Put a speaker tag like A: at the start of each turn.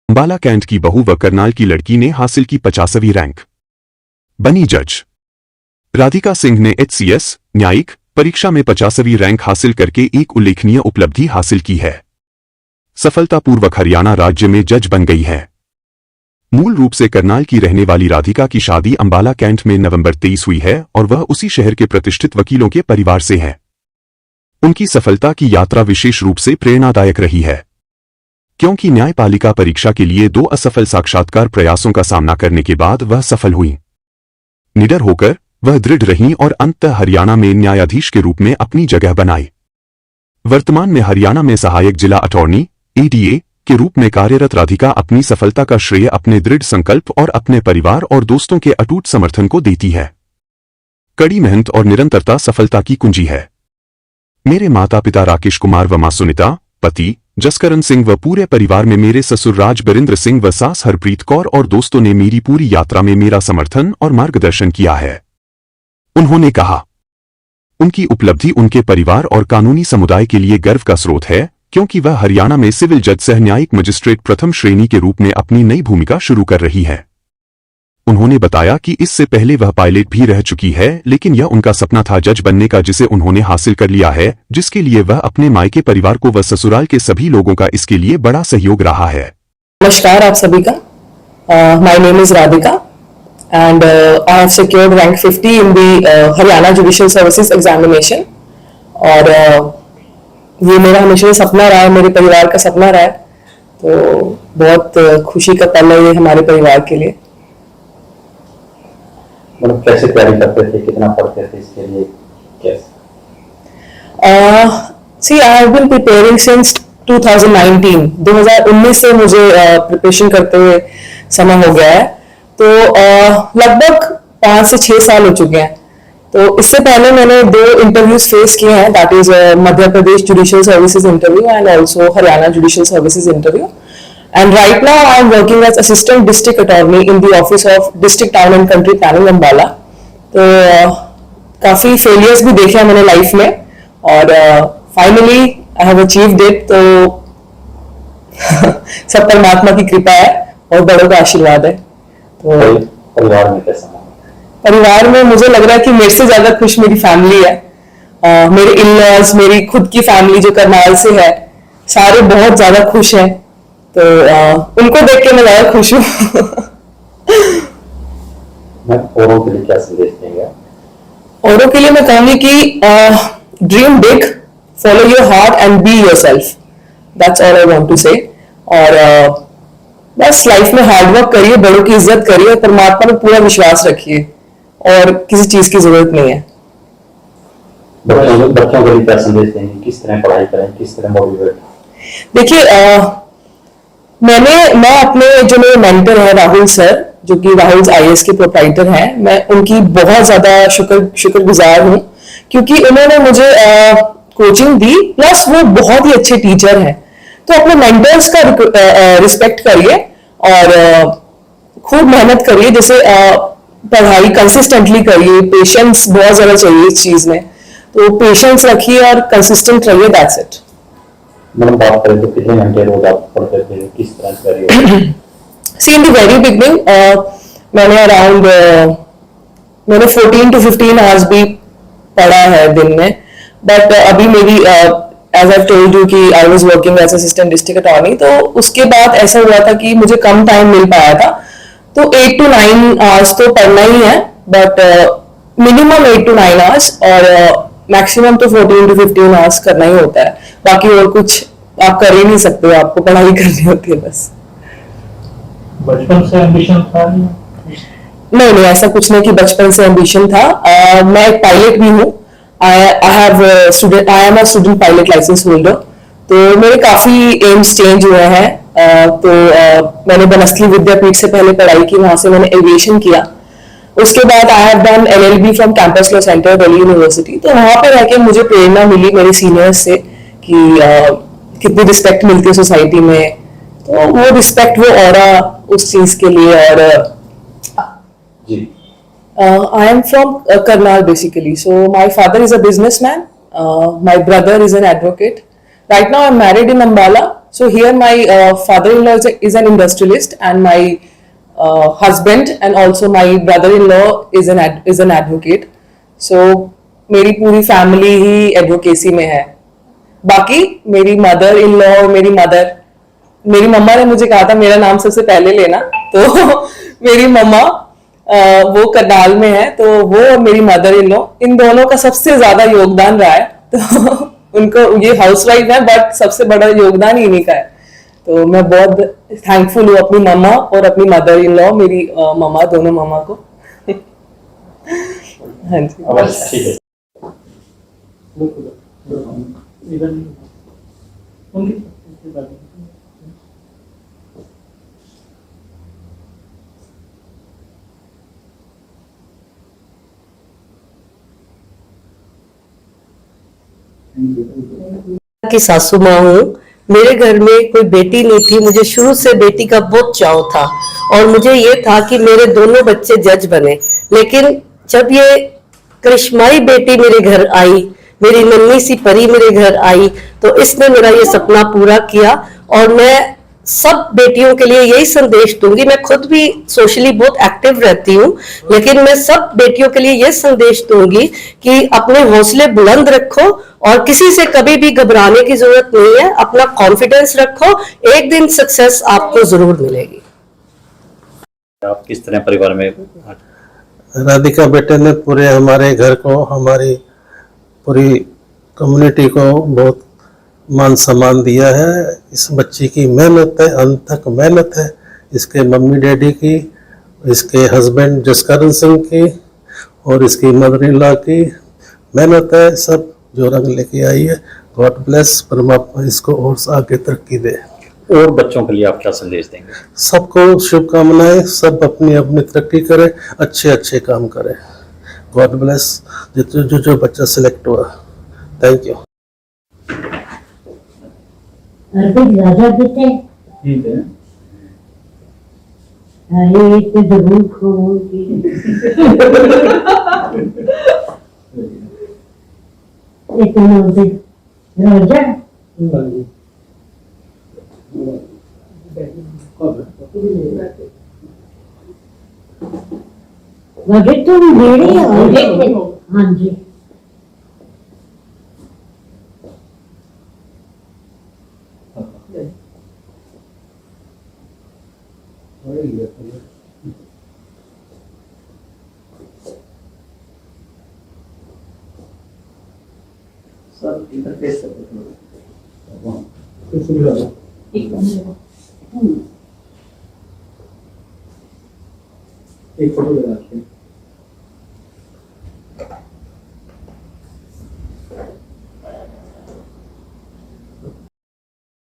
A: Ambala cantt की बहू व करनाल की लड़की ने हासिल की 50वीं रैंक, बनी जज। राधिका सिंह ने HCS न्यायिक परीक्षा में 50वीं रैंक हासिल करके एक उल्लेखनीय उपलब्धि हासिल की है। सफलतापूर्वक हरियाणा राज्य में जज बन गई है। मूल रूप से करनाल की रहने वाली राधिका की शादी अंबाला कैंट में नवंबर 23 हुई है और वह उसी शहर के प्रतिष्ठित वकीलों के परिवार से है। उनकी सफलता की यात्रा विशेष रूप से प्रेरणादायक रही है, क्योंकि न्यायपालिका परीक्षा के लिए 2 असफल साक्षात्कार प्रयासों का सामना करने के बाद वह सफल हुई। निडर होकर वह दृढ़ रहीं और अंततः हरियाणा में न्यायाधीश के रूप में अपनी जगह बनाई। वर्तमान में हरियाणा में सहायक जिला अटॉर्नी ADA के रूप में कार्यरत राधिका अपनी सफलता का श्रेय अपने दृढ़ संकल्प और अपने परिवार और दोस्तों के अटूट समर्थन को देती है। कड़ी मेहनत और निरंतरता सफलता की कुंजी है। मेरे माता पिता राकेश कुमार व मां सुनीता, पति जसकरण सिंह व पूरे परिवार में मेरे ससुर राज बरिंद्र सिंह व सास हरप्रीत कौर और दोस्तों ने मेरी पूरी यात्रा में मेरा समर्थन और मार्गदर्शन किया है। उन्होंने कहा, उनकी उपलब्धि उनके परिवार और कानूनी समुदाय के लिए गर्व का स्रोत है, क्योंकि वह हरियाणा में सिविल जज सह न्यायिक मजिस्ट्रेट प्रथम श्रेणी के रूप में अपनी नई भूमिका शुरू कर रही है। उन्होंने बताया कि इससे पहले वह पायलट भी रह चुकी है, लेकिन यह उनका सपना था जज बनने का, जिसे उन्होंने हासिल कर लिया है, जिसके लिए वह अपने मायके परिवार को व ससुराल के सभी लोगों का इसके लिए बड़ा सहयोग रहा है।
B: नमस्कार आप सभी का। My name is Radhika and I have secured rank 50 in the Haryana judicial services examination. और ये मेरा हमेशा सपना रहा है, मेरे परिवार का सपना रहा है, तो बहुत खुशी का पल है ये हमारे परिवार के लिए।
C: मतलब कैसे तैयारी करते थे, कितना पढ़ते थे इसके लिए, कैसे?
B: See, I have been preparing since 2019 से मुझे प्रिपरेशन करते हुए समय हो गया है, तो लगभग 5 से 6 साल हो चुके हैं। तो इससे पहले मैंने 2 इंटरव्यूज फेस किए हैं, that is Madhya Pradesh judicial services interview and also Haryana judicial services interview. And right now I am working as assistant district attorney in the office of district town and country planning Ambala. तो काफी failures भी देखे हैं मैंने life में और finally I have achieved it. तो सब परमात्मा की कृपा है और बड़ों का आशीर्वाद है। तो
C: परिवार में कैसा?
B: परिवार में मुझे लग रहा है कि मेरे से ज्यादा खुश मेरी फैमिली है। मेरे इन-लॉज, मेरी खुद की फैमिली जो करनाल से है, सारे बहुत ज्यादा खुश हैं। तो उनको देख के मैं ज्यादा खुश हूँ।
C: मैं औरों के लिए क्या संदेश देंगे?
B: औरों के लिए मैं कहूंगी कि dream big, follow your heart and be yourself, that's all I want to say. और बस लाइफ में हार्डवर्क करिए, बड़ों की इज्जत करिए और परमात्मा में पूरा विश्वास रखिए और किसी चीज की जरूरत नहीं है।
C: बच्चों के लिए क्या संदेश देंगे, किस तरह पढ़ाई करें, किस तरह मोटिवेट?
B: देखिए, मैं अपने जो मेरे मेंटर है राहुल सर, जो कि राहुल IAS के प्रोप्राइटर हैं, मैं उनकी बहुत ज्यादा शुक्रगुजार हूँ, क्योंकि उन्होंने मुझे कोचिंग दी, प्लस वो बहुत ही अच्छे टीचर हैं। तो अपने मेंटर्स का रिस्पेक्ट करिए और खूब मेहनत करिए, जैसे पढ़ाई कंसिस्टेंटली करिए, पेशेंस बहुत ज्यादा चाहिए इस चीज में, तो पेशेंस रखिए और कंसिस्टेंट रहिए, दैट्स इट।
C: मतलब बात करें तो कितने घंटे रोज आप पढ़ते थे, किस तरह से?
B: See, in the very beginning, मैंने अराउंड 14 to 15 आवर्स भी पढ़ा है दिन में, बट अभी मेरी एज आई टोल्ड यू कि I was working as assistant district attorney, तो उसके बाद ऐसा हुआ था कि मुझे कम टाइम मिल पाया था, तो 8 to 9 आवर्स तो पढ़ना ही है, बट मिनिमम 8 to 9 आवर्स और मैक्सिमम तो 14 to 15 आवर्स करना ही होता है। बाकी और कुछ आप कर ही नहीं सकते, आपको पढ़ाई करनी होती है बस।
C: बचपन से एम्बिशन था?
B: नहीं, ऐसा कुछ नहीं कि बचपन से एम्बिशन था। मैं एक पायलट भी हूँ। I am a student pilot licence holder. तो मेरे काफी एम्स चेंज हुए हैं। मैंने बनस्थली विद्यापीठ से पहले पढ़ाई की, वहां से मैंने एविएशन किया। उसके बाद I have done LLB from campus law centre Delhi university. तो वहां पर रह के मुझे प्रेरणा मिली मेरे सीनियर्स से कि कितनी रिस्पेक्ट मिलती है सोसाइटी में, तो वो रिस्पेक्ट, वो ऑरा उस चीज के लिए। और I am from Karnal basically, so my father is a businessman, my brother is an advocate. Right now I am married in Ambala, So here my father-in-law is an industrialist, and my husband and also my brother-in-law is an advocate. So मेरी पूरी family ही advocacy में है. बाकी मेरी mother in law और मेरी मम्मा ने मुझे कहा था मेरा नाम सबसे पहले लेना, तो मेरी मम्मा वो करनाल में है, तो वो और मेरी मदर इन लॉ, इन दोनों का सबसे ज्यादा योगदान रहा है. तो उनको, ये हाउसवाइफ है बट सबसे बड़ा योगदान इन्हीं का है. तो मैं बहुत थैंकफुल हूँ अपनी मम्मा और अपनी मदर इन लॉ, मेरी मम्मा, दोनों मम्मा को. हाँ जी.
C: अवश्य, ठीक है.
D: की सासू माँ हूँ. मेरे घर में कोई बेटी नहीं थी. मुझे शुरू से बेटी का बहुत चाव था और मुझे ये था कि मेरे दोनों बच्चे जज बने. लेकिन जब ये करिश्माई बेटी मेरे घर आई, मेरी नन्ही सी परी मेरे घर आई, तो इसने मेरा ये सपना पूरा किया. और मैं सब बेटियों के लिए यही संदेश दूंगी. मैं खुद भी सोशली बहुत एक्टिव रहती हूँ, लेकिन मैं सब बेटियों के लिए ये संदेश दूंगी कि अपने हौसले बुलंद रखो और किसी से कभी भी घबराने की जरूरत नहीं है. अपना कॉन्फिडेंस रखो, एक दिन सक्सेस आपको जरूर मिलेगी.
C: आप किस तरह परिवार में
E: राधिका बेटे ने पूरे हमारे घर को, हमारी पूरी कम्युनिटी को बहुत मान सम्मान दिया है. इस बच्ची की मेहनत है, अंत तक मेहनत है. इसके मम्मी डैडी की, इसके हस्बैंड जसकरण सिंह की और इसकी मदर इन लॉ की मेहनत है. सब जो रंग लेके आई है. गॉड ब्लेस, परमात्मा इसको और आगे तरक्की दे.
C: और बच्चों के लिए आप क्या संदेश देंगे?
E: सबको शुभकामनाएं. सब अपनी अपनी तरक्की करें, अच्छे अच्छे काम करें. गॉड ब्लेस जो बच्चा सिलेक्ट हुआ. Thank you.
F: अरविंद राजा बेटे,
C: ठीक है.
F: अरे तो जरूर खोगी. इतना राजा वजह तुम बेड़ी हो. हाँ जी.
G: एक फोटो लगा